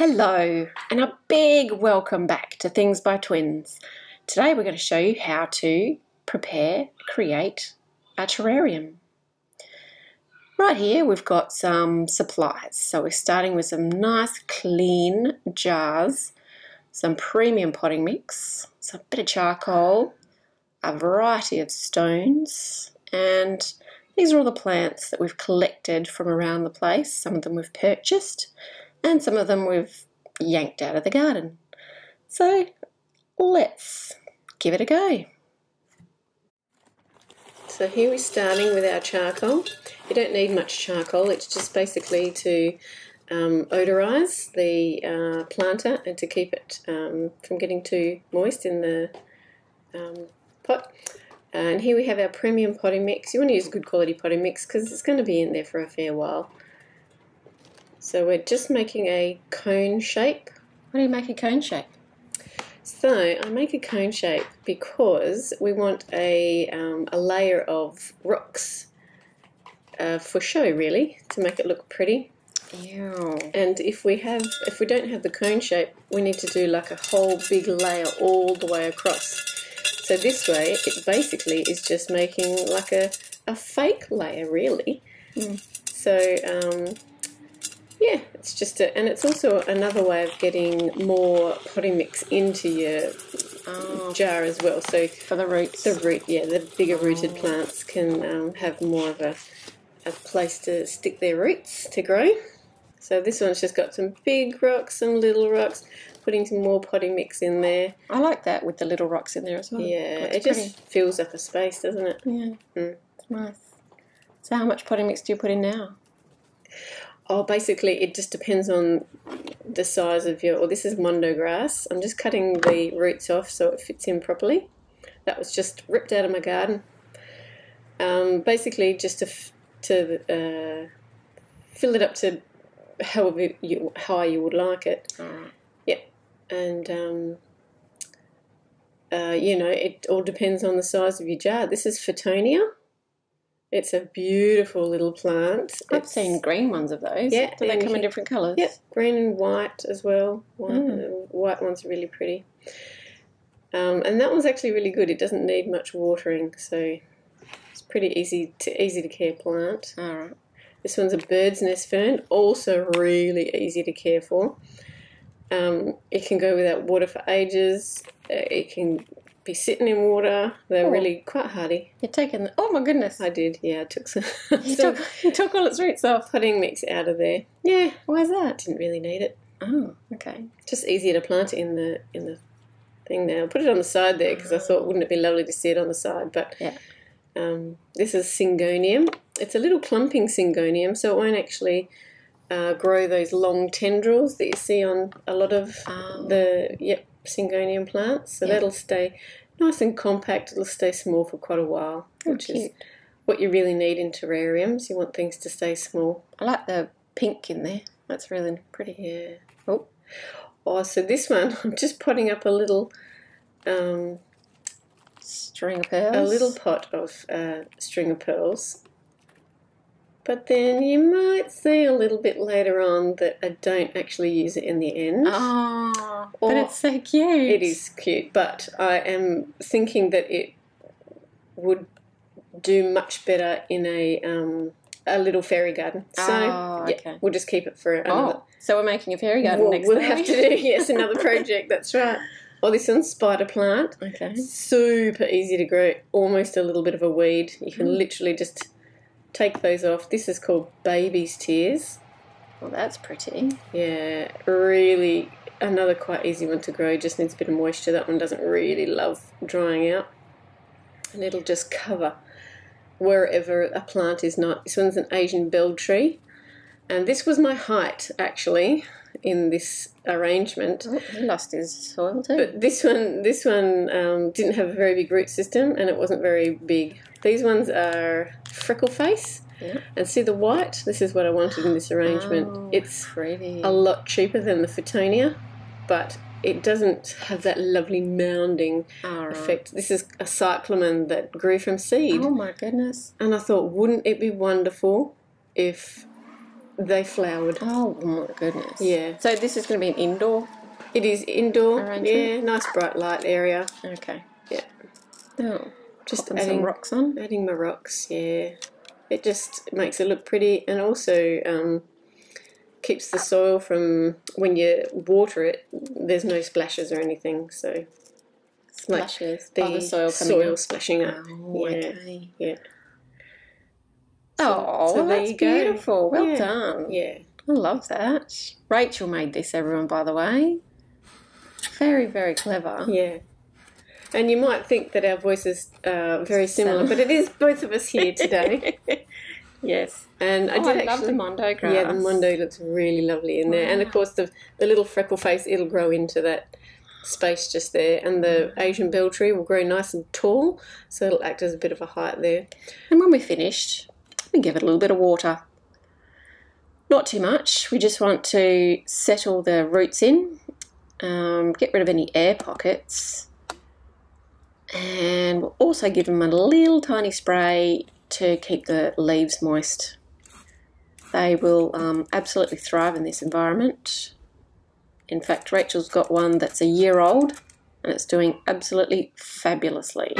Hello and a big welcome back to Things by Twins. Today we're going to show you how to create a terrarium. Right here we've got some supplies. So we're starting with some nice clean jars, some premium potting mix, some bit of charcoal, a variety of stones, and these are all the plants that we've collected from around the place. Some of them we've purchased and some of them we've yanked out of the garden. So let's give it a go. So here we're starting with our charcoal. You don't need much charcoal, it's just basically to odorise the planter and to keep it from getting too moist in the pot. And here we have our premium potting mix. You want to use a good quality potting mix because it's going to be in there for a fair while. So we're just making a cone shape. Why do you make a cone shape? So I make a cone shape because we want a layer of rocks for show, really, to make it look pretty. Ew. And if we don't have the cone shape, we need to do like a whole big layer all the way across. So this way, it basically is just making like a fake layer, really. So yeah, it's just and it's also another way of getting more potting mix into your jar as well. So for the roots, the bigger rooted plants can have more of a place to stick their roots to grow. So this one's just got some big rocks, some little rocks, putting some more potting mix in there. I like that with the little rocks in there as well. Yeah, it just fills up a space, doesn't it? Yeah, It's nice. So how much potting mix do you put in now? Oh, basically it just depends on the size of your, this is Mondo Grass. I'm just cutting the roots off so it fits in properly. That was just ripped out of my garden. Basically just to fill it up to however high you would like it. Yeah, and you know, it all depends on the size of your jar. This is Photonia. It's a beautiful little plant. I've seen green ones of those. Yeah. Do they come in different colours? Yep, green and white as well. White ones are really pretty. And that one's actually really good. It doesn't need much watering, so it's pretty easy to care plant. All right. This one's a bird's nest fern, also really easy to care for. It can go without water for ages. It can be sitting in water. They're really quite hardy. You're taking the, oh my goodness. I did, yeah. I took some. You took all its roots off. Potting mix out of there. Yeah. Why is that? Didn't really need it. Oh, okay. Just easier to plant it in the thing now. I put it on the side there because I thought, wouldn't it be lovely to see it on the side? But yeah. This is Syngonium. It's a little clumping Syngonium, so it won't actually grow those long tendrils that you see on a lot of the Syngonium plants. So that'll stay nice and compact. It'll stay small for quite a while, which is what you really need in terrariums. You want things to stay small. I like the pink in there. That's really pretty. Yeah. Oh, so this one, I'm just potting up a little string of pearls. A little pot of string of pearls. But then you might see a little bit later on that I don't actually use it in the end. Oh, but it's so cute. It is cute, but I am thinking that it would do much better in a little fairy garden. So okay. We'll just keep it for another. So we're making a fairy garden next time. We'll have to do, another project, that's right. Oh, this one's spider plant. Okay. Super easy to grow, almost a little bit of a weed. You can literally just take those off. This is called baby's tears. Well, that's pretty. Yeah, really another quite easy one to grow. Just needs a bit of moisture. That one doesn't really love drying out. And it'll just cover wherever a plant is not. This one's an Asian bell tree. And this was my height, actually, in this arrangement. Oh, he lost his soil too. But this one didn't have a very big root system, and it wasn't very big. These ones are freckle face. Yeah. And see the white? This is what I wanted in this arrangement. Oh, it's pretty. A lot cheaper than the Photonia, but it doesn't have that lovely mounding effect. This is a Cyclamen that grew from seed. Oh my goodness. And I thought, wouldn't it be wonderful if they flowered. Oh my goodness. Yeah. So this is going to be an indoor? It is indoor. arrangement? Yeah, nice bright light area. Okay. Yeah. Oh, Just popping adding some rocks on. Adding my rocks, yeah. It just makes it look pretty, and also keeps the soil from, when you water it, there's no splashes or anything. So Splashes. like the soil coming up. splashing up. Oh, yeah. okay. Yeah. Oh, So there that's you go. beautiful. Well Yeah. done. Yeah. I love that. Rachel made this, everyone, by the way. Very, very clever. Yeah. And you might think that our voices are very similar, but it is both of us here today. Yes. And I love the Mondo Grass. Yeah, the Mondo looks really lovely in there. And of course the little freckle face, it'll grow into that space just there. And the Asian bell tree will grow nice and tall, so it'll act as a bit of a height there. And when we're finished, we give it a little bit of water. Not too much. We just want to settle the roots in, get rid of any air pockets, and we'll also give them a little tiny spray to keep the leaves moist. They will absolutely thrive in this environment. In fact, Rachel's got one that's a year old and it's doing absolutely fabulously.